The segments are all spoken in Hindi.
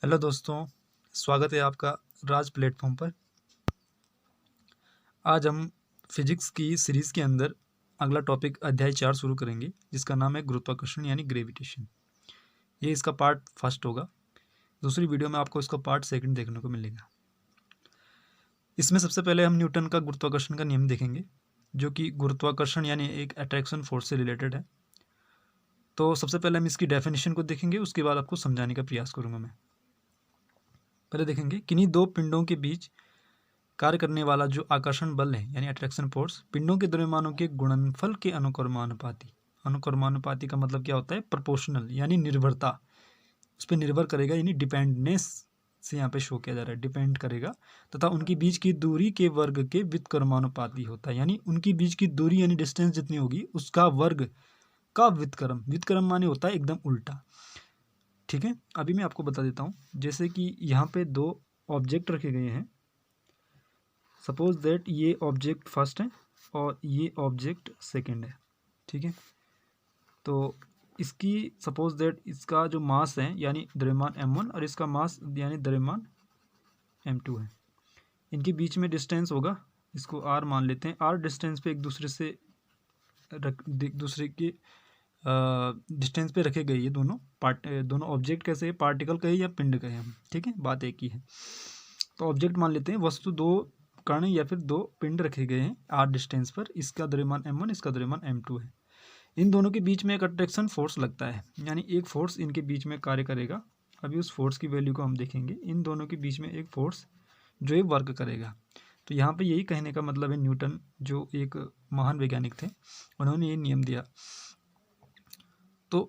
हेलो दोस्तों, स्वागत है आपका राज प्लेटफॉर्म पर। आज हम फिजिक्स की सीरीज़ के अंदर अगला टॉपिक अध्याय 4 शुरू करेंगे, जिसका नाम है गुरुत्वाकर्षण यानी ग्रेविटेशन। ये इसका पार्ट फर्स्ट होगा। दूसरी वीडियो में आपको इसका पार्ट सेकंड देखने को मिलेगा। इसमें सबसे पहले हम न्यूटन का गुरुत्वाकर्षण का नियम देखेंगे, जो कि गुरुत्वाकर्षण यानी एक अट्रैक्शन फोर्स से रिलेटेड है। तो सबसे पहले हम इसकी डेफिनेशन को देखेंगे, उसके बाद आपको समझाने का प्रयास करूँगा मैं। पहले देखेंगे किन्हीं दो पिंडों के बीच कार्य करने वाला जो आकर्षण बल है यानी अट्रैक्शन फोर्स पिंडों के द्रव्यमानों के गुणनफल के अनुक्रमानुपाती। अनुक्रमानुपाती का मतलब क्या होता है? प्रोपोर्शनल यानी निर्भरता, उस पर निर्भर करेगा, यानी डिपेंडनेस से यहाँ पे शो किया जा रहा है, डिपेंड करेगा। तथा उनकी बीच की दूरी के वर्ग के व्युत्क्रमानुपाती होता है, यानी उनकी बीच की दूरी यानी डिस्टेंस जितनी होगी उसका वर्ग का व्युत्क्रम। व्युत्क्रम माने होता है एकदम उल्टा। ठीक है, अभी मैं आपको बता देता हूँ। जैसे कि यहाँ पे दो ऑब्जेक्ट रखे गए हैं। सपोज दैट ये ऑब्जेक्ट फर्स्ट है और ये ऑब्जेक्ट सेकंड है। ठीक है, तो इसकी सपोज दैट इसका जो मास है यानी द्रव्यमान m1 और इसका मास यानी द्रव्यमान m2 है। इनके बीच में डिस्टेंस होगा, इसको r मान लेते हैं। r डिस्टेंस पे एक दूसरे के डिस्टेंस पे रखे गए ये दोनों ऑब्जेक्ट कैसे है? पार्टिकल कहे या पिंड कहे हम, ठीक है, बात एक ही है। तो ऑब्जेक्ट मान लेते हैं, वस्तु दो कण या फिर दो पिंड रखे गए हैं r डिस्टेंस पर। इसका द्रव्यमान m1, इसका द्रव्यमान m2 है। इन दोनों के बीच में एक अट्रैक्शन फोर्स लगता है, यानी एक फोर्स इनके बीच में कार्य करेगा। अभी उस फोर्स की वैल्यू को हम देखेंगे। इन दोनों के बीच में एक फोर्स जो ये वर्क करेगा। तो यहाँ पे यही कहने का मतलब है, न्यूटन जो एक महान वैज्ञानिक थे, उन्होंने ये नियम दिया। तो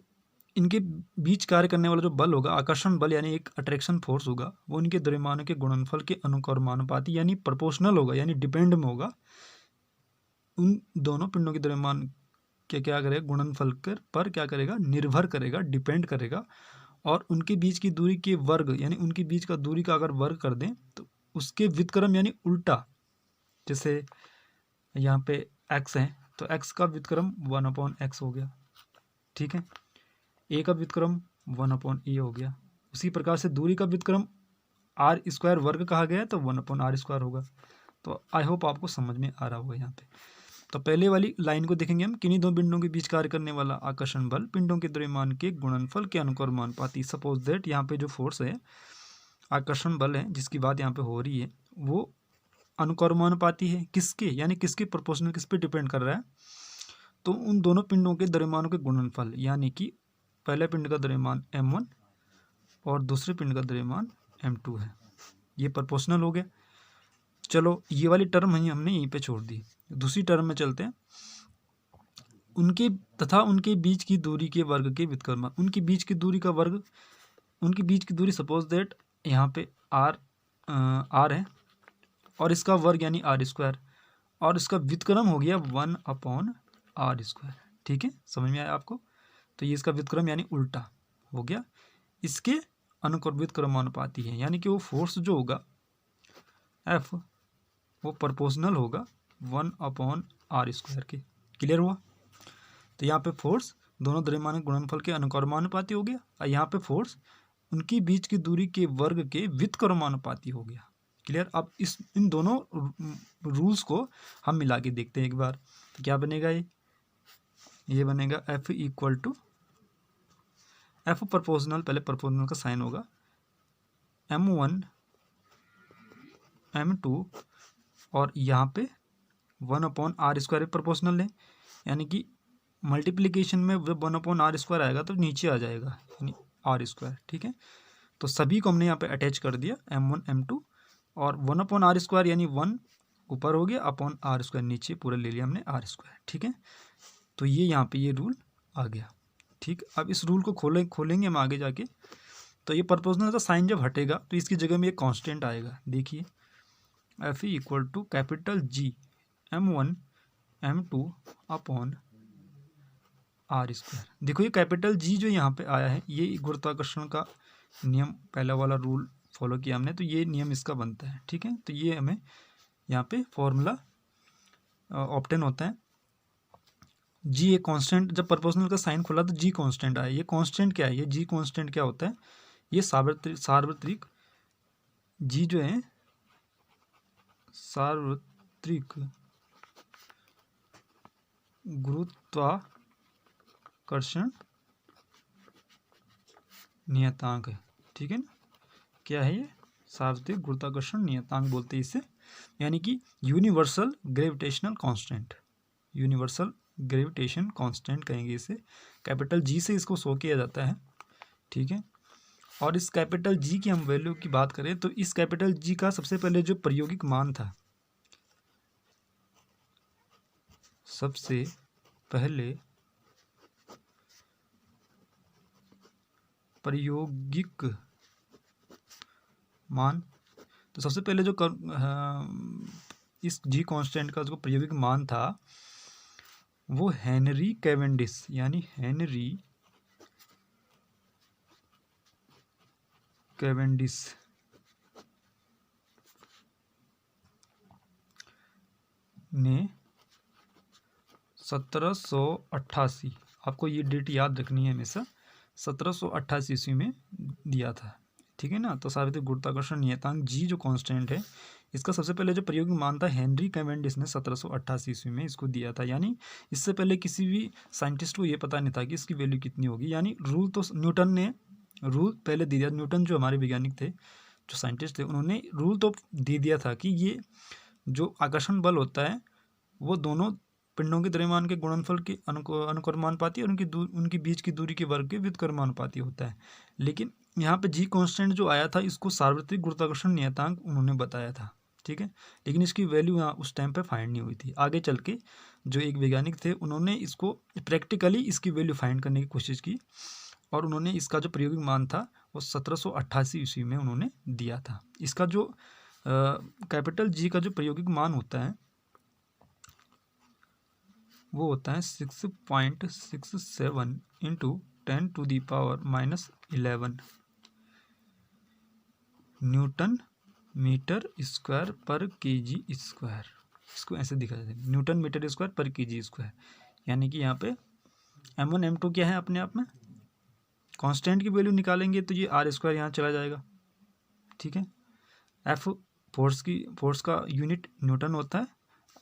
इनके बीच कार्य करने वाला जो बल होगा, आकर्षण बल यानी एक अट्रैक्शन फोर्स होगा, वो इनके द्रव्यमानों के गुणनफल के अनुक्रमानुपाती यानी प्रोपोर्शनल होगा, यानी डिपेंड में होगा। उन दोनों पिंडों के द्रव्यमान के क्या करेगा? गुणनफल पर क्या करेगा? निर्भर करेगा, डिपेंड करेगा। और उनके बीच की दूरी के वर्ग यानी उनके बीच का दूरी का अगर वर्ग कर दें तो उसके व्युत्क्रम यानी उल्टा। जैसे यहाँ पे x है तो x का व्युत्क्रम 1/x हो गया। ठीक है, a का व्युत्क्रम 1/a हो गया। उसी प्रकार से दूरी का व्युत्क्रम r² वर्ग कहा गया है तो 1/r² होगा। तो आई होप आपको समझ में आ रहा होगा यहाँ पे। तो पहले वाली लाइन को देखेंगे हम। किन्हीं दो पिंडों के बीच कार्य करने वाला आकर्षण बल पिंडों के द्रव्यमान के गुणनफल के अनुक्रमानुपाती। सपोज दैट यहाँ पे जो फोर्स है, आकर्षण बल है जिसकी बात यहाँ पे हो रही है, वो अनुक्रमानुपाती है। किसके? यानी किसके प्रोपोर्शनल, किस पे डिपेंड कर रहा है? तो उन दोनों पिंडों के द्रव्यमानों के गुणनफल, यानी कि पहले पिंड का द्रव्यमान m1 और दूसरे पिंड का द्रव्यमान m2 है। ये प्रोपोर्शनल हो गया। चलो ये वाली टर्म ही हमने यहीं पे छोड़ दी। दूसरी टर्म में चलते हैं। उनके बीच की दूरी के वर्ग के व्युत्क्रम। उनकी बीच की दूरी का वर्ग, उनकी बीच की दूरी सपोज दैट यहाँ पे r है और इसका वर्ग यानी r², और इसका व्युत्क्रम हो गया 1/r²। ठीक है, समझ में आया आपको? तो ये इसका व्युत्क्रम यानी उल्टा हो गया। इसके व्युत्क्रमानुपाती है, यानी कि वो फोर्स जो होगा F वो प्रोपोर्शनल होगा 1/r² के। क्लियर हुआ? तो यहाँ पे फोर्स दोनों द्रव्यमान गुणनफल के अनुक्रमानुपाती हो गया, और यहाँ पे फोर्स उनकी बीच की दूरी के वर्ग के व्युत्क्रमानुपाती हो गया। क्लियर? अब इन दोनों रूल्स को हम मिला के देखते हैं एक बार। तो क्या बनेगा? ये बनेगा F equal to F proportional, पहले प्रोपोर्शनल का साइन होगा, m1 m2 और यहाँ पे 1/r² प्रोपोर्शनल है, यानी कि मल्टीप्लिकेशन में 1/r² आएगा तो नीचे आ जाएगा, यानी r²। ठीक है, तो सभी को हमने यहाँ पे अटैच कर दिया, m1 m2 और 1/r² यानी 1 ऊपर हो गया, r² नीचे, पूरा ले लिया हमने r²। ठीक है, तो ये यहाँ पे ये रूल आ गया। ठीक, अब इस रूल को खोलेंगे हम आगे जाके। तो ये प्रोपोर्शनल का साइन जब हटेगा तो इसकी जगह में एक कांस्टेंट आएगा। देखिए, F equal to capital G m1 m2 upon r²। देखो ये कैपिटल G जो यहाँ पे आया है, ये गुरुत्वाकर्षण का नियम, पहला वाला रूल फॉलो किया हमने, तो ये नियम इसका बनता है। ठीक है, तो ये हमें यहाँ पे फॉर्मूला ऑब्टेन होता है। G एक कांस्टेंट, जब प्रोपोर्शनल का साइन खुला तो G कांस्टेंट आया। ये कांस्टेंट क्या है? ये G कांस्टेंट क्या होता है? ये सार्वत्रिक जी जो है सार्वत्रिक गुरुत्वाकर्षण नियतांक है, ठीक है ना। क्या है ये? सार्वत्रिक गुरुत्वाकर्षण नियतांक बोलते हैं इसे, यानी कि universal gravitational constant, universal gravitation constant कहेंगे इसे। कैपिटल जी से इसको शो किया जाता है, ठीक है। और इस कैपिटल जी की हम वैल्यू की बात करें तो इस कैपिटल जी का सबसे पहले जो प्रायोगिक मान था, सबसे पहले प्रायोगिक मान, तो सबसे पहले जो इस जी कांस्टेंट का जो प्रायोगिक मान था वो हेनरी कैवेंडिश, यानी हेनरी कैवेंडिश ने 1788, आपको ये डेट याद रखनी है हमेशा, 1788 ईस्वी में दिया था, ठीक है ना। तो सार्वत्रिक गुरुत्वाकर्षण नियतांक जी जो कांस्टेंट है, इसका सबसे पहले जो प्रायोगिक मान था हेनरी कैवेंडिश ने 1788 ईस्वी में इसको दिया था। यानी इससे पहले किसी भी साइंटिस्ट को ये पता नहीं था कि इसकी वैल्यू कितनी होगी। यानी रूल तो न्यूटन ने रूल पहले दे दिया, न्यूटन जो हमारे वैज्ञानिक थे, जो साइंटिस्ट थे, उन्होंने रूल तो दे दिया था कि ये जो आकर्षण बल होता है वो दोनों पिंडों के द्रव्यमान के गुणनफल के अनुक्रमानुपाती और उनकी बीच की दूरी के वर्ग के व्युत्क्रमानुपाती होता है। लेकिन यहाँ पे जी कांस्टेंट जो आया था इसको सार्वत्रिक गुरुत्वाकर्षण नियतांक उन्होंने बताया था, ठीक है। लेकिन इसकी वैल्यू यहाँ उस टाइम पे फाइंड नहीं हुई थी। आगे चल के जो एक वैज्ञानिक थे उन्होंने इसको प्रैक्टिकली इसकी वैल्यू फाइंड करने की कोशिश की और उन्होंने इसका जो प्रायोगिक मान था वो 1788 ईस्वी में उन्होंने दिया था। इसका जो कैपिटल जी का जो प्रायोगिक मान होता है वो होता है 6.67 इंटू 10⁻⁻11 न्यूटन मीटर स्क्वायर पर केजी स्क्वायर। इसको ऐसे दिखा जाता है, न्यूटन मीटर स्क्वायर पर केजी स्क्वायर। यानी कि यहाँ पे m1 m2 क्या है अपने आप में, कांस्टेंट की वैल्यू निकालेंगे तो ये आर स्क्वायर यहाँ चला जाएगा, ठीक है। एफ फोर्स का यूनिट न्यूटन होता है,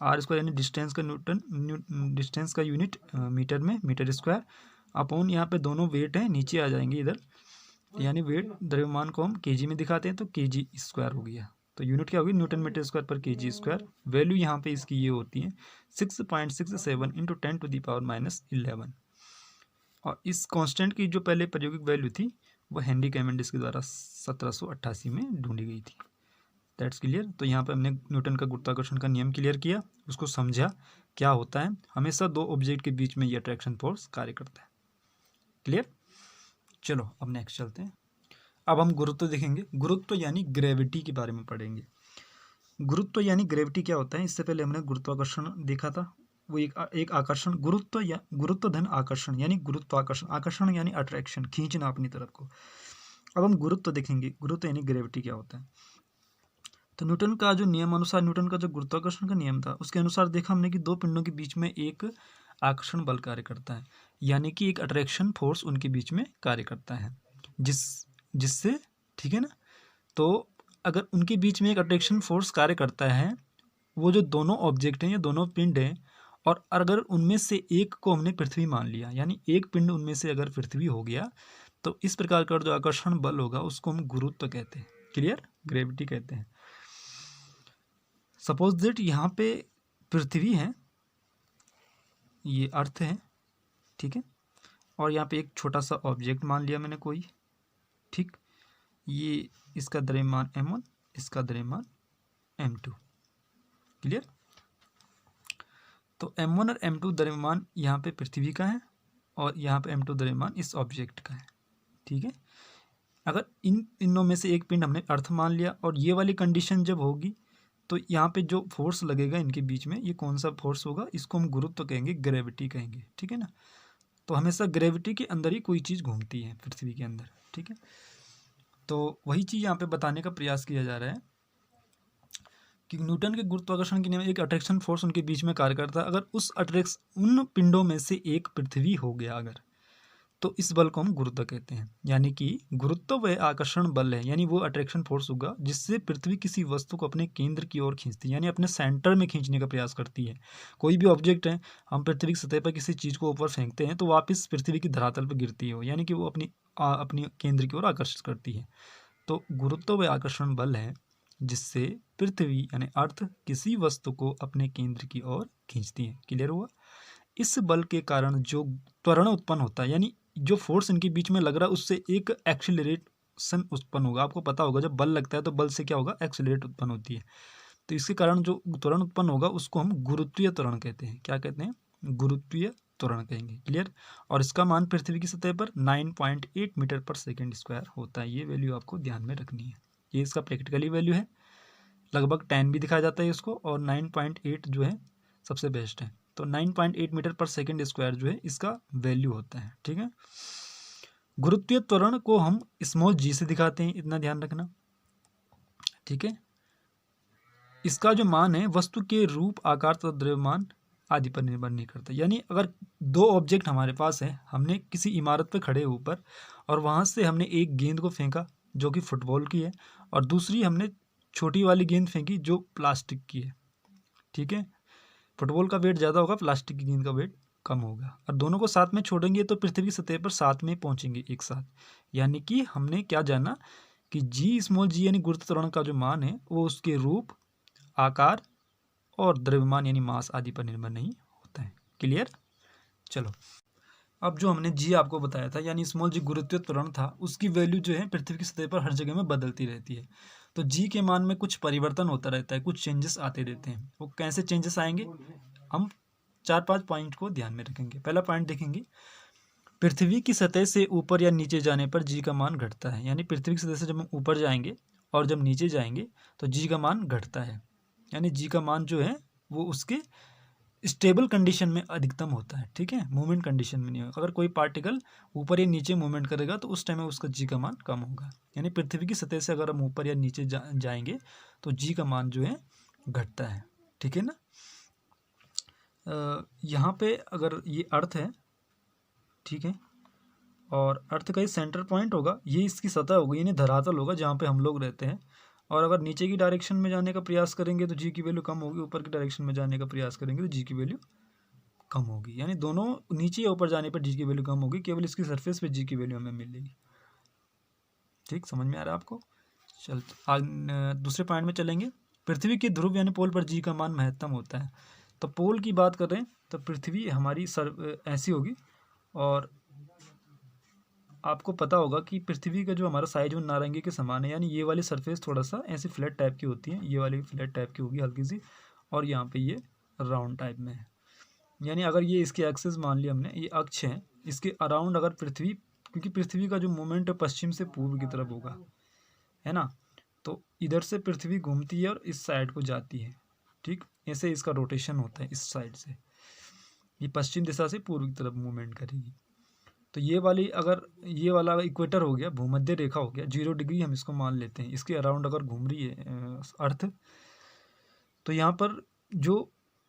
आर स्क्वायर यानी डिस्टेंस का डिस्टेंस का यूनिट मीटर में, मीटर स्क्वायर अपॉन यहाँ पे दोनों वेट हैं नीचे आ जाएंगे इधर, यानी वेट द्रव्यमान को हम केजी में दिखाते हैं तो केजी स्क्वायर हो गया। तो यूनिट क्या होगी, न्यूटन मीटर स्क्वायर पर केजी स्क्वायर। वैल्यू यहाँ पे इसकी ये होती है 6.67 इंटू 10⁻⁻11। और इस कांस्टेंट की जो पहले प्रायोगिक वैल्यू थी वो हेनरी कैवेंडिश के द्वारा 1788 में ढूंढी गई थी। That's clear. तो यहाँ पे हमने न्यूटन का गुरुत्वाकर्षण का नियम क्लियर किया, उसको समझा क्या होता है, हमेशा दो ऑब्जेक्ट के बीच में ये अट्रैक्शन फोर्स कार्य करता है। क्लियर। चलो अब नेक्स्ट चलते हैं। अब हम गुरुत्व देखेंगे। गुरुत्व यानी ग्रेविटी के बारे में पढ़ेंगे। गुरुत्व यानी ग्रेविटी क्या होता है, इससे पहले हमने गुरुत्वाकर्षण देखा था, वो एक आकर्षण, गुरुत्व या गुरुत्व धन आकर्षण यानी गुरुत्वाकर्षण, आकर्षण यानी अट्रैक्शन, खींचना अपनी तरफ को। अब हम गुरुत्व देखेंगे। गुरुत्व यानी ग्रेविटी क्या होता है। तो न्यूटन का जो नियम अनुसार, न्यूटन का जो गुरुत्वाकर्षण का नियम था उसके अनुसार देखा हमने कि दो पिंडों के बीच में एक आकर्षण बल कार्य करता है, यानी कि एक अट्रैक्शन फोर्स उनके बीच में कार्य करता है, जिससे, ठीक है ना। तो अगर उनके बीच में एक अट्रैक्शन फोर्स कार्य करता है, वो जो दोनों ऑब्जेक्ट हैं या दोनों पिंड हैं, और अगर उनमें से एक को हमने पृथ्वी मान लिया, यानी एक पिंड उनमें से अगर पृथ्वी हो गया, तो इस प्रकार का जो आकर्षण बल होगा उसको हम गुरुत्व कहते हैं। क्लियर। ग्रेविटी कहते हैं। सपोज दैट यहाँ पे पृथ्वी है, ये अर्थ है, ठीक है, और यहाँ पे एक छोटा सा ऑब्जेक्ट मान लिया मैंने कोई, ठीक, ये इसका द्रव्यमान m1, इसका द्रव्यमान m2। क्लियर। तो m1 और m2 द्रव्यमान यहाँ पे पृथ्वी का है और यहाँ पे m2 द्रव्यमान इस ऑब्जेक्ट का है, ठीक है। अगर इनों में से एक पिंड हमने अर्थ मान लिया और ये वाली कंडीशन जब होगी तो यहाँ पे जो फोर्स लगेगा इनके बीच में, ये कौन सा फोर्स होगा, इसको हम गुरुत्व कहेंगे, ग्रेविटी कहेंगे, ठीक है ना। तो हमेशा ग्रेविटी के अंदर ही कोई चीज़ घूमती है पृथ्वी के अंदर, ठीक है। तो वही चीज़ यहाँ पे बताने का प्रयास किया जा रहा है कि न्यूटन के गुरुत्वाकर्षण के नियम, एक अट्रैक्शन फोर्स उनके बीच में कार्य करता है। अगर उन पिंडों में से एक पृथ्वी हो गया अगर, तो इस बल को हम गुरुत्व कहते हैं। यानी कि गुरुत्व वह आकर्षण बल है, यानी वो अट्रैक्शन फोर्स होगा जिससे पृथ्वी किसी वस्तु को अपने केंद्र की ओर खींचती है, यानी अपने सेंटर में खींचने का प्रयास करती है। कोई भी ऑब्जेक्ट है, हम पृथ्वी की सतह पर किसी चीज़ को ऊपर फेंकते हैं तो वापस पृथ्वी की धरातल पर गिरती है, यानी कि वो अपनी केंद्र की ओर आकर्षित करती है। तो गुरुत्व वह आकर्षण बल है जिससे पृथ्वी यानी अर्थ किसी वस्तु को अपने केंद्र की ओर खींचती है। क्लियर हुआ? इस बल के कारण जो त्वरण उत्पन्न होता है, यानी जो फोर्स इनके बीच में लग रहा है उससे एक एक्सीलरेशन उत्पन्न होगा। आपको पता होगा जब बल लगता है तो बल से क्या होगा, एक्सीलरेट उत्पन्न होती है। तो इसके कारण जो त्वरण उत्पन्न होगा उसको हम गुरुत्वीय त्वरण कहते हैं। क्या कहते हैं? गुरुत्वीय त्वरण कहेंगे। क्लियर? और इसका मान पृथ्वी की सतह पर 9.8 मीटर पर सेकेंड स्क्वायर होता है। ये वैल्यू आपको ध्यान में रखनी है। ये इसका प्रैक्टिकली वैल्यू है, लगभग 10 भी दिखाया जाता है इसको, और 9.8 जो है सबसे बेस्ट है। तो 9.8 मीटर पर सेकेंड स्क्वायर जो है इसका वैल्यू होता है। ठीक है, गुरुत्वीय त्वरण को हम स्मॉल जी से दिखाते हैं, इतना ध्यान रखना। ठीक है, इसका जो मान है वस्तु के रूप, आकार तथा द्रव्यमान आदि पर निर्भर नहीं करता। यानी अगर दो ऑब्जेक्ट हमारे पास है, हमने किसी इमारत पर खड़े ऊपर और वहाँ से हमने एक गेंद को फेंका जो कि फुटबॉल की है, और दूसरी हमने छोटी वाली गेंद फेंकी जो प्लास्टिक की है। ठीक है, फुटबॉल का वेट ज़्यादा होगा, प्लास्टिक की गेंद का वेट कम होगा, और दोनों को साथ में छोड़ेंगे तो पृथ्वी की सतह पर साथ में पहुंचेंगे एक साथ। यानी कि हमने क्या जाना कि जी स्मॉल जी यानी गुरुत्व त्वरण का जो मान है वो उसके रूप, आकार और द्रव्यमान यानी मास आदि पर निर्भर नहीं होता है। क्लियर? चलो, अब जो हमने जी आपको बताया था यानी स्मॉल जी गुरुत्वीय त्वरण था, उसकी वैल्यू जो है पृथ्वी की सतह पर हर जगह में बदलती रहती है। तो जी के मान में कुछ परिवर्तन होता रहता है, कुछ चेंजेस आते रहते हैं। वो कैसे चेंजेस आएंगे, हम 4-5 पॉइंट को ध्यान में रखेंगे। पहला पॉइंट देखेंगे, पृथ्वी की सतह से ऊपर या नीचे जाने पर जी का मान घटता है। यानी पृथ्वी की सतह से जब हम ऊपर जाएंगे और जब नीचे जाएंगे तो जी का मान घटता है। यानी जी का मान जो है वो उसके स्टेबल कंडीशन में अधिकतम होता है। ठीक है, मूवमेंट कंडीशन में नहीं होगा। अगर कोई पार्टिकल ऊपर या नीचे मूवमेंट करेगा तो उस टाइम में उसका जी का मान कम होगा। यानी पृथ्वी की सतह से अगर हम ऊपर या नीचे जाएंगे तो जी का मान जो है घटता है। ठीक है ना? यहाँ पे अगर ये अर्थ है, ठीक है, और अर्थ का ये सेंटर पॉइंट होगा, ये इसकी सतह होगी यानी धरातल होगा जहाँ पे हम लोग रहते हैं। और अगर नीचे की डायरेक्शन में जाने का प्रयास करेंगे तो जी की वैल्यू कम होगी, ऊपर की डायरेक्शन में जाने का प्रयास करेंगे तो जी की वैल्यू कम होगी। यानी दोनों नीचे या ऊपर जाने पर जी की वैल्यू कम होगी, केवल इसकी सरफेस पे जी की वैल्यू हमें मिलेगी। ठीक, समझ में आ रहा है आपको? चल दूसरे पॉइंट में चलेंगे। पृथ्वी के ध्रुव यानी पोल पर जी का मान महत्तम होता है। तो पोल की बात करें तो पृथ्वी हमारी ऐसी होगी, और आपको पता होगा कि पृथ्वी का जो हमारा साइज वो नारंगी के समान है। यानी ये वाली सरफेस थोड़ा सा ऐसी फ्लैट टाइप की होती है, ये वाली फ्लैट टाइप की होगी हल्की सी, और यहाँ पे ये राउंड टाइप में है। यानी अगर ये इसके एक्सिस मान लिया हमने, ये अक्ष है, इसके अराउंड अगर पृथ्वी, क्योंकि पृथ्वी का जो मूवमेंट है पश्चिम से पूर्व की तरफ होगा, है ना, तो इधर से पृथ्वी घूमती है और इस साइड को जाती है। ठीक, ऐसे इसका रोटेशन होता है। इस साइड से ये पश्चिम दिशा से पूर्व की तरफ मूवमेंट करेगी। तो ये वाली, अगर ये वाला इक्वेटर हो गया, भूमध्य रेखा हो गया, 0 डिग्री हम इसको मान लेते हैं, इसके अराउंड अगर घूम रही है अर्थ, तो यहाँ पर जो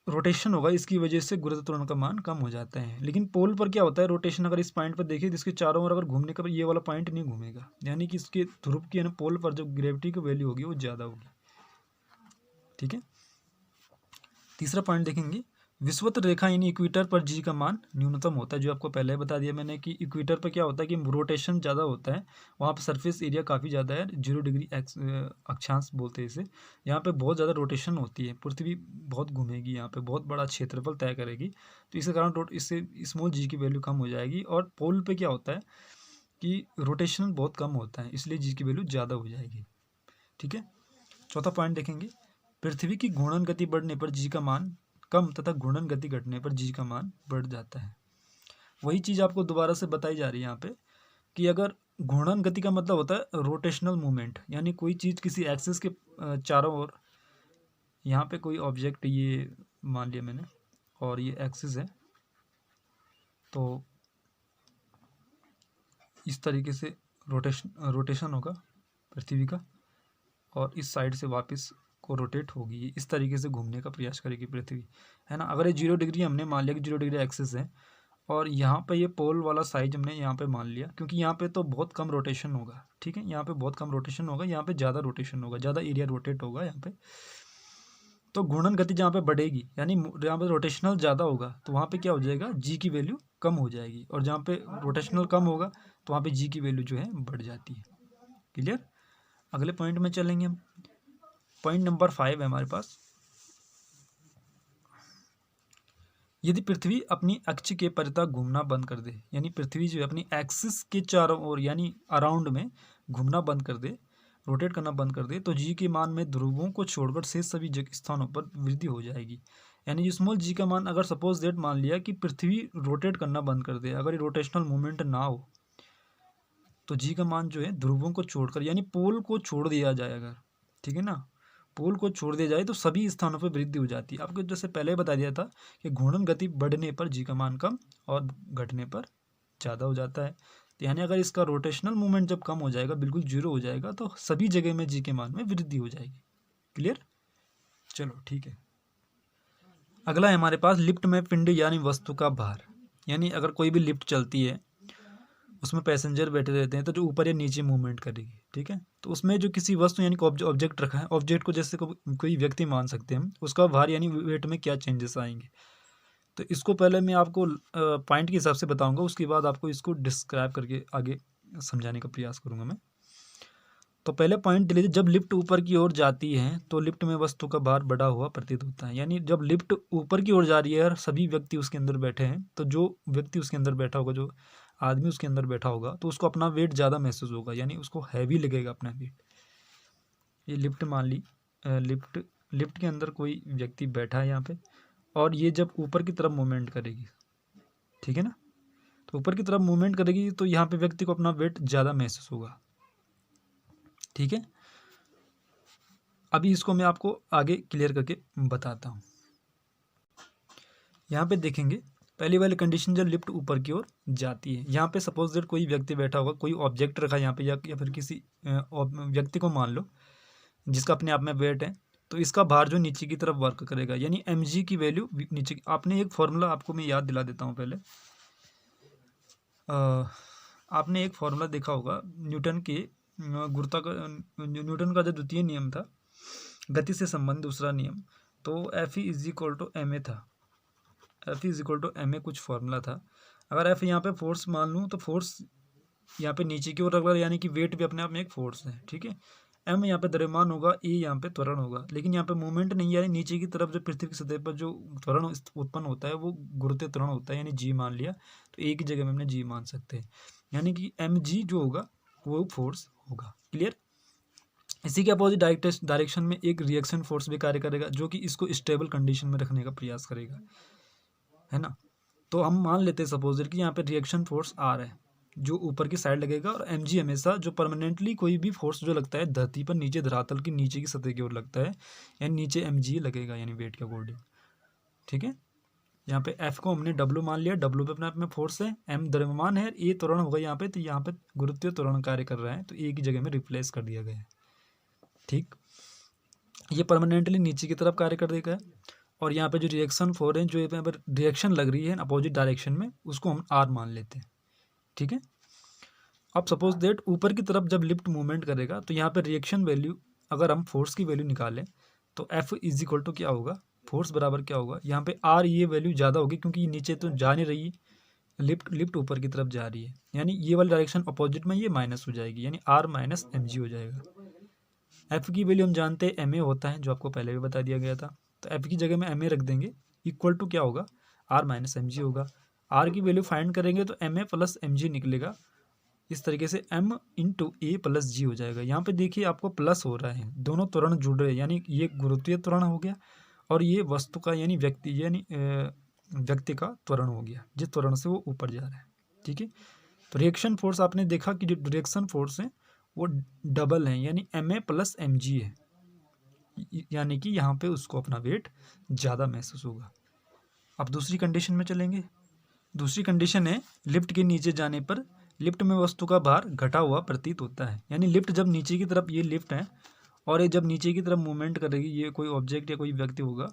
रोटेशन होगा इसकी वजह से गुरुत्व त्वरण का मान कम हो जाता है। लेकिन पोल पर क्या होता है, रोटेशन अगर इस पॉइंट पर देखिए, जिसके चारों ओर अगर घूमने का, ये वाला पॉइंट नहीं घूमेगा। यानी कि इसके ध्रुव की पोल पर जो ग्रेविटी की वैल्यू होगी वो ज़्यादा होगी। ठीक है, तीसरा पॉइंट देखेंगे, विषुवत रेखा यानी इक्वेटर पर जी का मान न्यूनतम होता है। जो आपको पहले बता दिया मैंने कि इक्वेटर पर क्या होता है कि रोटेशन ज़्यादा होता है, वहाँ पर सरफेस एरिया काफ़ी ज़्यादा है, 0 डिग्री अक्षांश बोलते हैं इसे। यहाँ पे बहुत ज़्यादा रोटेशन होती है, पृथ्वी बहुत घूमेगी, यहाँ पे बहुत बड़ा क्षेत्रफल तय करेगी, तो इसके कारण इससे स्मॉल जी की वैल्यू कम हो जाएगी। और पोल पर क्या होता है कि रोटेशन बहुत कम होता है, इसलिए जी की वैल्यू ज़्यादा हो जाएगी। ठीक है, चौथा पॉइंट देखेंगे, पृथ्वी की घूर्णन गति बढ़ने पर जी का मान कम तथा घूर्णन गति घटने पर जी का मान बढ़ जाता है। वही चीज़ आपको दोबारा से बताई जा रही है यहाँ पे कि अगर घूर्णन गति का मतलब होता है रोटेशनल मूवमेंट, यानी कोई चीज़ किसी एक्सिस के चारों ओर, यहाँ पे कोई ऑब्जेक्ट ये मान लिया मैंने और ये एक्सिस है, तो इस तरीके से रोटेशन होगा पृथ्वी का, और इस साइड से वापस को रोटेट होगी, इस तरीके से घूमने का प्रयास करेगी पृथ्वी, है ना। अगर ये 0 डिग्री हमने मान लिया कि 0 डिग्री एक्सिस है और यहाँ पे ये पोल वाला साइज हमने यहाँ पे मान लिया, क्योंकि यहाँ पे तो बहुत कम रोटेशन होगा, ठीक है, यहाँ पे बहुत कम रोटेशन होगा, यहाँ पे ज़्यादा रोटेशन होगा, ज़्यादा एरिया रोटेट होगा यहाँ पे। तो घूर्णन गति जहाँ पे बढ़ेगी, यानी जहाँ पे रोटेशनल ज़्यादा होगा तो वहाँ पे क्या हो जाएगा, जी की वैल्यू कम हो जाएगी, और जहाँ पे रोटेशनल कम होगा तो वहाँ पे जी की वैल्यू जो है बढ़ जाती है। क्लियर। अगले पॉइंट में चलेंगे हम। पॉइंट नंबर 5 है हमारे पास। यदि पृथ्वी अपनी अक्ष के परितः घूमना बंद कर दे, यानी पृथ्वी जो है अपनी एक्सिस के चारों ओर यानी अराउंड में घूमना बंद कर दे, रोटेट करना बंद कर दे, तो जी के मान में ध्रुवों को छोड़कर शेष सभी स्थानों पर वृद्धि हो जाएगी। यानी जो स्मॉल जी का मान, अगर सपोज दैट मान लिया कि पृथ्वी रोटेट करना बंद कर दे, अगर ये रोटेशनल मूवमेंट ना हो, तो जी का मान जो है ध्रुवों को छोड़कर यानी पोल को छोड़ दिया जाए अगर, ठीक है ना, पोल को छोड़ दिया जाए तो सभी स्थानों पर वृद्धि हो जाती है। आपको जैसे पहले बता दिया था कि घूर्णन गति बढ़ने पर जी का मान कम और घटने पर ज़्यादा हो जाता है। तो यानी अगर इसका रोटेशनल मूवमेंट जब कम हो जाएगा, बिल्कुल जीरो हो जाएगा, तो सभी जगह में जी के मान में वृद्धि हो जाएगी। क्लियर। चलो ठीक है। अगला है हमारे पास लिफ्ट में पिंड यानी वस्तु का भार। यानी अगर कोई भी लिफ्ट चलती है, उसमें पैसेंजर बैठे रहते हैं, तो जो ऊपर या नीचे मूवमेंट करेगी, ठीक है। तो उसमें जो किसी वस्तु यानी ऑब्जेक्ट रखा है, ऑब्जेक्ट को जैसे कोई व्यक्ति मान सकते हैं हम, उसका भार यानी वेट में क्या चेंजेस आएंगे। तो इसको पहले मैं आपको पॉइंट के हिसाब से बताऊंगा, उसके बाद आपको इसको डिस्क्राइब करके आगे समझाने का प्रयास करूंगा मैं। तो पहले पॉइंट लीजिए, जब लिफ्ट ऊपर की ओर जाती है तो लिफ्ट में वस्तु का भार बढ़ा हुआ प्रतीत होता है। यानी जब लिफ्ट ऊपर की ओर जा रही है और सभी व्यक्ति उसके अंदर बैठे हैं, तो जो व्यक्ति उसके अंदर बैठा होगा, जो आदमी उसके अंदर बैठा होगा, तो उसको अपना वेट ज़्यादा महसूस होगा, यानी उसको हैवी लगेगा अपना वेट। ये लिफ्ट मान ली, लिफ्ट के अंदर कोई व्यक्ति बैठा है यहाँ पे, और ये जब ऊपर की तरफ मूवमेंट करेगी, ठीक है ना, तो ऊपर की तरफ मूवमेंट करेगी तो यहाँ पे व्यक्ति को अपना वेट ज़्यादा महसूस होगा, ठीक है। अभी इसको मैं आपको आगे क्लियर करके बताता हूँ। यहाँ पे देखेंगे पहली वाली कंडीशन, जब लिफ्ट ऊपर की ओर जाती है, यहाँ पे सपोज दैट कोई व्यक्ति बैठा होगा, कोई ऑब्जेक्ट रखा है यहाँ पे, या फिर किसी व्यक्ति को मान लो जिसका अपने आप में वेट है, तो इसका भार जो नीचे की तरफ वर्क करेगा, यानी mg की वैल्यू नीचे। आपने एक फॉर्मूला आपको मैं याद दिला देता हूँ पहले। आपने एक फॉर्मूला देखा होगा न्यूटन के न्यूटन का जो द्वितीय नियम था, गति से संबंधित दूसरा नियम, तो F E is equal to M A था। F is equal to M A कुछ फॉर्मूला था। अगर एफ यहाँ पे फोर्स मान लूँ, तो फोर्स यहाँ पे नीचे की ओर रख, यानी कि वेट भी अपने आप में एक फोर्स है, ठीक है। एम यहाँ पे द्रव्यमान होगा, ए यहाँ पे त्वरण होगा, लेकिन यहाँ पे मूवमेंट नहीं, यानी नीचे की तरफ जो पृथ्वी की सतह पर जो त्वरण उत्पन्न होता है वो गुरुत्वीय त्वरण होता है, यानी जी मान लिया, तो ए की जगह में हमने जी मान सकते हैं, यानी कि एम जी जो होगा वो फोर्स होगा। क्लियर। इसी के अपोजिट डायरेक्शन में एक रिएक्शन फोर्स भी कार्य करेगा, जो कि इसको स्टेबल कंडीशन में रखने का प्रयास करेगा, है ना। तो हम मान लेते हैं सपोज कि यहाँ पे रिएक्शन फोर्स आ रहा है जो ऊपर की साइड लगेगा, और एम जी हमेशा जो परमानेंटली कोई भी फोर्स जो लगता है धरती पर नीचे, धरातल की नीचे की सतह की ओर लगता है, यानी नीचे एम जी लगेगा, यानी वेट के अकॉर्डिंग, ठीक है। यहाँ पे एफ को हमने डब्ल्यू मान लिया, डब्ल्यू पे अपने आप में फोर्स है, एम द्रव्यमान है, ए त्वरण होगा यहाँ पे, तो यहाँ पे गुरुत्वीय त्वरण कार्य कर रहा है, तो ए की जगह में रिप्लेस कर दिया गया है, ठीक। ये परमानेंटली नीचे की तरफ कार्य कर देगा, और यहाँ पे जो रिएक्शन फोर्स है, जो यहाँ पर रिएक्शन लग रही है अपोजिट डायरेक्शन में, उसको हम आर मान लेते हैं, ठीक है। अब सपोज दैट ऊपर की तरफ जब लिफ्ट मूवमेंट करेगा, तो यहाँ पे रिएक्शन वैल्यू, अगर हम फोर्स की वैल्यू निकालें, तो एफ इज इक्वल टू क्या होगा, फोर्स बराबर क्या होगा, यहाँ पे आर ये वैल्यू ज़्यादा होगी, क्योंकि नीचे तो जा नहीं रही है, लिफ्ट ऊपर की तरफ जा रही है, यानी ये वाली डायरेक्शन अपोजिट में ये माइनस हो जाएगी, यानी आर माइनस एम जी हो जाएगा। एफ की वैल्यू हम जानते हैं एम ए होता है, जो आपको पहले भी बता दिया गया था, तो एफ की जगह में एम ए रख देंगे, इक्वल टू क्या होगा, आर माइनस एम जी होगा। आर की वैल्यू फाइंड करेंगे तो M A plus M G निकलेगा, इस तरीके से m into A plus G हो जाएगा। यहाँ पे देखिए आपको प्लस हो रहा है, दोनों त्वरण जुड़ रहे हैं, यानी ये गुरुत्वीय त्वरण हो गया, और ये वस्तु का यानी व्यक्ति का त्वरण हो गया, जिस त्वरण से वो ऊपर जा रहा है, ठीक है। तो रिएक्शन फोर्स आपने देखा कि जो रिएक्शन फोर्स है वो डबल है, यानी M A plus M G है, यानी कि यहाँ पे उसको अपना वेट ज़्यादा महसूस होगा। अब दूसरी कंडीशन में चलेंगे। दूसरी कंडीशन है लिफ्ट के नीचे जाने पर लिफ्ट में वस्तु का भार घटा हुआ प्रतीत होता है, यानी लिफ्ट जब नीचे की तरफ, ये लिफ्ट है और ये जब नीचे की तरफ मूवमेंट करेगी, ये कोई ऑब्जेक्ट या कोई व्यक्ति होगा,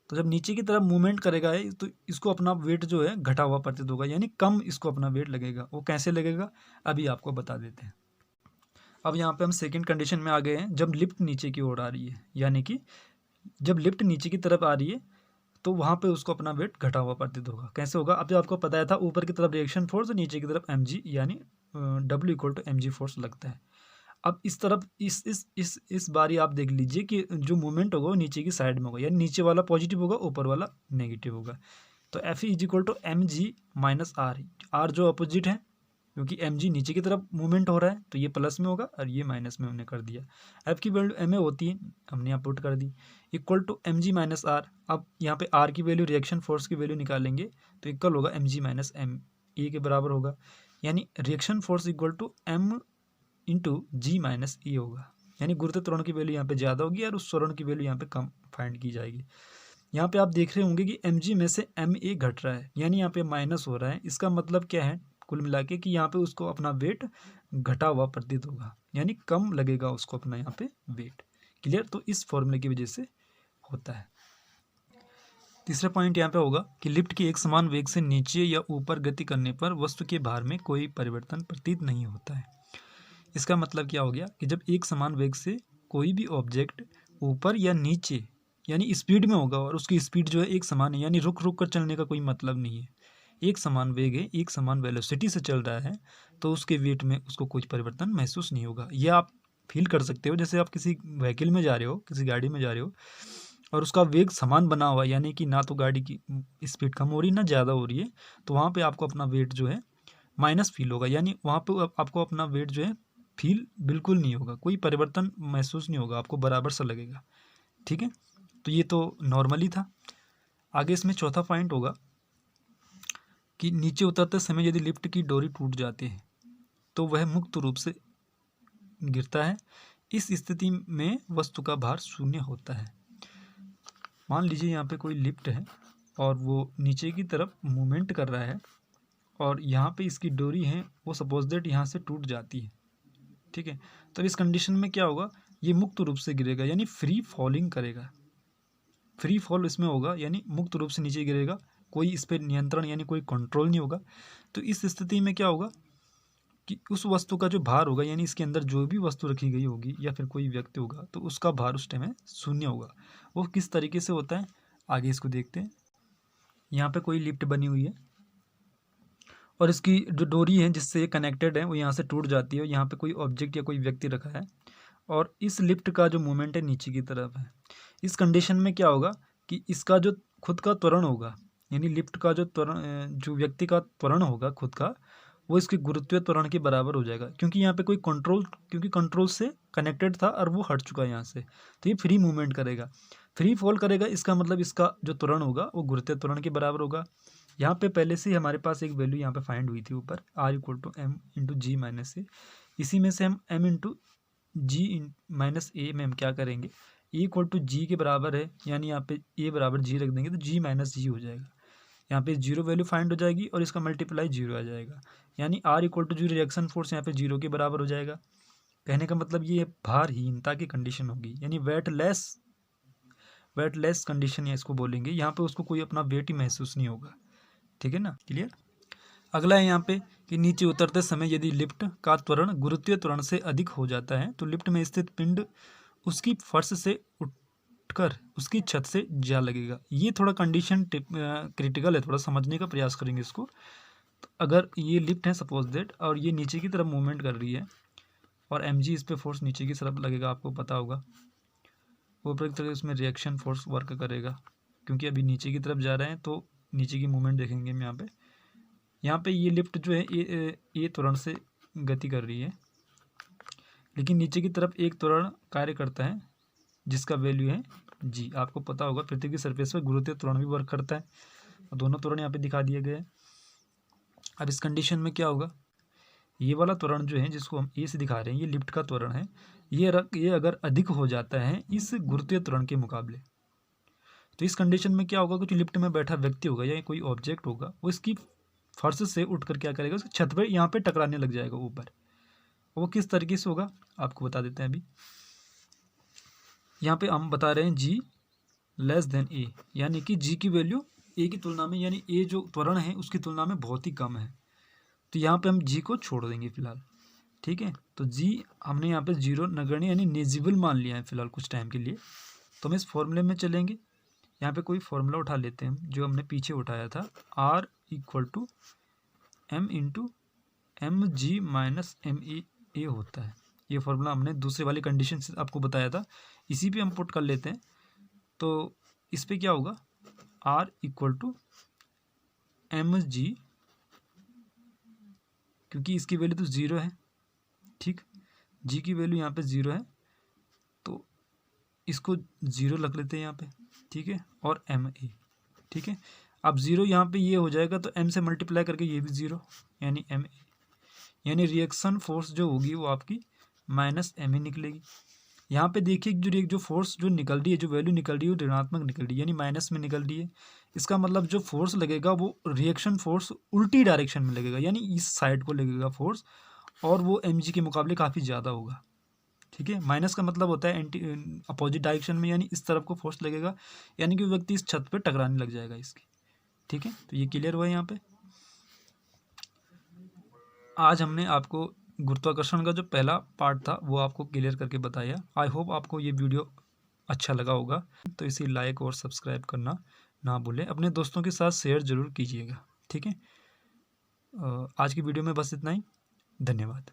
तो जब नीचे की तरफ मूवमेंट करेगा है तो इसको अपना वेट जो है घटा हुआ प्रतीत होगा, यानी कम इसको अपना वेट लगेगा। वो कैसे लगेगा अभी आपको बता देते हैं। अब यहाँ पे हम सेकंड कंडीशन में आ गए हैं, जब लिफ्ट नीचे की ओर आ रही है, यानी कि जब लिफ्ट नीचे की तरफ आ रही है तो वहाँ पे उसको अपना वेट घटा हुआ प्रतीत होगा। कैसे होगा? अब जो आपको बताया था, ऊपर की तरफ रिएक्शन फोर्स और नीचे की तरफ mg यानी W equal to mg force लगता है। अब इस तरफ इस बारी आप देख लीजिए कि जो मूवमेंट होगा वो नीचे की साइड में होगा, यानी नीचे वाला पॉजिटिव होगा, ऊपर वाला नेगेटिव होगा। तो F is equal to M G minus R, R जो अपोजिट है, क्योंकि एम जी नीचे की तरफ मूवमेंट हो रहा है तो ये प्लस में होगा और ये माइनस में हमने कर दिया। एफ की वैल्यू एम ए होती है, हमने यहाँ पुट कर दी, equal to M G minus R. अब यहाँ पे आर की वैल्यू, रिएक्शन फोर्स की वैल्यू निकालेंगे तो इक्वल होगा M G minus M A के बराबर होगा, यानी reaction force equal to M into G minus E होगा, यानी गुरुत्व त्वरण की वैल्यू यहाँ पे ज़्यादा होगी और उस त्वरण की वैल्यू यहाँ पे कम फाइंड की जाएगी। यहाँ पे आप देख रहे होंगे कि एम जी में से एम ए घट रहा है, यानी यहाँ पे माइनस हो रहा है। इसका मतलब क्या है कुल मिला के कि यहाँ पे उसको अपना वेट घटा हुआ प्रतीत होगा, यानी कम लगेगा उसको अपना यहाँ पे वेट। क्लियर? तो इस फॉर्मूले की वजह से होता है। तीसरा पॉइंट यहाँ पे होगा कि लिफ्ट की एक समान वेग से नीचे या ऊपर गति करने पर वस्तु के भार में कोई परिवर्तन प्रतीत नहीं होता है। इसका मतलब क्या हो गया कि जब एक समान वेग से कोई भी ऑब्जेक्ट ऊपर या नीचे यानी स्पीड में होगा और उसकी स्पीड जो है एक समान है, यानी रुक रुक कर चलने का कोई मतलब नहीं है, एक समान वेग है, एक समान वेलोसिटी से चल रहा है, तो उसके वेट में उसको कुछ परिवर्तन महसूस नहीं होगा। यह आप फील कर सकते हो जैसे आप किसी व्हीकल में जा रहे हो, किसी गाड़ी में जा रहे हो और उसका वेग समान बना हुआ है, यानी कि ना तो गाड़ी की स्पीड कम हो रही ना ज़्यादा हो रही है, तो वहाँ पे आपको अपना वेट जो है माइनस फील होगा, यानी वहाँ पे आपको अपना वेट जो है फील बिल्कुल नहीं होगा, कोई परिवर्तन महसूस नहीं होगा, आपको बराबर सा लगेगा। ठीक है, तो ये तो नॉर्मली था। आगे इसमें चौथा पॉइंट होगा कि नीचे उतरते समय यदि लिफ्ट की डोरी टूट जाती है तो वह मुक्त रूप से गिरता है। इस स्थिति में वस्तु का भार शून्य होता है। मान लीजिए यहाँ पे कोई लिफ्ट है और वो नीचे की तरफ मूवमेंट कर रहा है और यहाँ पे इसकी डोरी है वो सपोज दैट यहाँ से टूट जाती है। ठीक है, तो इस कंडीशन में क्या होगा, ये मुक्त रूप से गिरेगा, यानी फ्री फॉलिंग करेगा, फ्री फॉल इसमें होगा, यानी मुक्त रूप से नीचे गिरेगा, कोई इस पर नियंत्रण यानी कोई कंट्रोल नहीं होगा। तो इस स्थिति में क्या होगा कि उस वस्तु का जो भार होगा, यानी इसके अंदर जो भी वस्तु रखी गई होगी या फिर कोई व्यक्ति होगा, तो उसका भार उस टाइम में शून्य होगा। वो किस तरीके से होता है आगे इसको देखते हैं। यहाँ पे कोई लिफ्ट बनी हुई है और इसकी जो डोरी है जिससे ये कनेक्टेड है वो यहाँ से टूट जाती है, यहाँ पे कोई ऑब्जेक्ट या कोई व्यक्ति रखा है और इस लिफ्ट का जो मूवमेंट है नीचे की तरफ है। इस कंडीशन में क्या होगा कि इसका जो खुद का त्वरण होगा, यानी लिफ्ट का जो त्वरण, जो व्यक्ति का त्वरण होगा खुद का, वो इसके गुरुत्वीय त्वरण के बराबर हो जाएगा, क्योंकि यहाँ पे कोई कंट्रोल, क्योंकि कंट्रोल से कनेक्टेड था और वो हट चुका है यहाँ से, तो ये फ्री मूवमेंट करेगा, फ्री फॉल करेगा। इसका मतलब इसका जो त्वरण होगा वो गुरुत्वीय त्वरण के बराबर होगा। यहाँ पे पहले से ही हमारे पास एक वैल्यू यहाँ पे फाइंड हुई थी ऊपर, R equal to M into G minus A. इसी में से हम M into G minus A में हम क्या करेंगे, ए इक्वल टू जी के बराबर है, यानी यहाँ पे ए बराबर जी रख देंगे तो जी माइनस जी हो जाएगा। यहाँ पे जीरो वैल्यू फाइंड हो जाएगी और इसका मल्टीप्लाई जीरो आ जाएगा, यानी R equal to zero, reaction force यहाँ पे जीरो के बराबर हो जाएगा। कहने का मतलब ये भारहीनता की कंडीशन होगी, यानी वेटलेस कंडीशन या इसको बोलेंगे। यहाँ पे उसको कोई अपना वेट ही महसूस नहीं होगा। ठीक है ना, क्लियर? अगला है यहाँ पे कि नीचे उतरते समय यदि लिफ्ट का त्वरण गुरुत्वीय त्वरण से अधिक हो जाता है तो लिफ्ट में स्थित पिंड उसकी फर्श से उठकर उसकी छत से जा लगेगा। ये थोड़ा कंडीशन क्रिटिकल है, थोड़ा समझने का प्रयास करेंगे इसको। तो अगर ये लिफ्ट है सपोज दैट और ये नीचे की तरफ मूवमेंट कर रही है और एम जी इस पर फोर्स नीचे की तरफ लगेगा, आपको पता होगा ऊपर की तरफ इसमें रिएक्शन फोर्स वर्क करेगा, क्योंकि अभी नीचे की तरफ जा रहे हैं तो नीचे की मूवमेंट देखेंगे हम यहाँ पे ये लिफ्ट जो है ए त्वरण से गति कर रही है, लेकिन नीचे की तरफ एक त्वरण कार्य करता है जिसका वैल्यू है जी। आपको पता होगा पृथ्वी की सरफेस पर गुरुत्वीय त्वरण भी वर्क करता है और दोनों त्वरण यहाँ पे दिखा दिए गए हैं। अब इस कंडीशन में क्या होगा, ये वाला त्वरण जो है जिसको हम ए से दिखा रहे हैं, ये लिफ्ट का त्वरण है, ये अगर अधिक हो जाता है इस गुरुत्वीय त्वरण के मुकाबले, तो इस कंडीशन में क्या होगा, कुछ लिफ्ट में बैठा व्यक्ति होगा या कोई ऑब्जेक्ट होगा, वो इसकी फर्श से उठकर क्या करेगा, उसकी छत पे यहाँ पे टकराने लग जाएगा ऊपर। वो किस तरीके से होगा आपको बता देते हैं। अभी यहाँ पे हम बता रहे हैं जी लेस देन ए, यानी कि जी की वैल्यू ए की तुलना में, यानी ए जो त्वरण है उसकी तुलना में बहुत ही कम है। तो यहाँ पे हम जी को छोड़ देंगे फिलहाल, ठीक है। तो जी हमने यहाँ पे जीरो नगण्य यानी नेजिबल मान लिया है फिलहाल कुछ टाइम के लिए। तो हम इस फॉर्मूले में चलेंगे। यहाँ पे कोई फॉर्मूला उठा लेते हैं हम जो हमने पीछे उठाया था, R equal to M into M G minus M A होता है। ये फॉर्मूला हमने दूसरे वाली कंडीशन से आपको बताया था, इसी पे हम पुट कर लेते हैं। तो इस पे क्या होगा, R equal to M G, क्योंकि इसकी वैल्यू तो ज़ीरो है, ठीक, जी की वैल्यू यहाँ पे ज़ीरो है तो इसको ज़ीरो रख लेते हैं यहाँ पे, ठीक है, और एम ए, ठीक है। अब ज़ीरो यहाँ पे ये हो जाएगा तो एम से मल्टीप्लाई करके ये भी ज़ीरो, यानी एम ए, यानी रिएक्शन फोर्स जो होगी वो आपकी माइनस एम ए निकलेगी। यहाँ पे देखिए जो फोर्स जो निकल रही है, जो वैल्यू निकल रही है वो ऋणात्मक निकल रही है, यानी माइनस में निकल रही है। इसका मतलब जो फोर्स लगेगा वो रिएक्शन फोर्स उल्टी डायरेक्शन में लगेगा, यानी इस साइड को लगेगा फोर्स, और वो एम जी के मुकाबले काफ़ी ज़्यादा होगा, ठीक है। माइनस का मतलब होता है एंटी अपोजिट डायरेक्शन में, यानी इस तरफ को फोर्स लगेगा, यानी कि व्यक्ति इस छत पर टकराने लग जाएगा इसकी, ठीक है। तो ये क्लियर हुआ यहाँ पे। आज हमने आपको गुरुत्वाकर्षण का जो पहला पार्ट था वो आपको क्लियर करके बताया। आई होप आपको ये वीडियो अच्छा लगा होगा, तो इसे लाइक और सब्सक्राइब करना ना भूलें। अपने दोस्तों के साथ शेयर ज़रूर कीजिएगा, ठीक है। आज की वीडियो में बस इतना ही। धन्यवाद।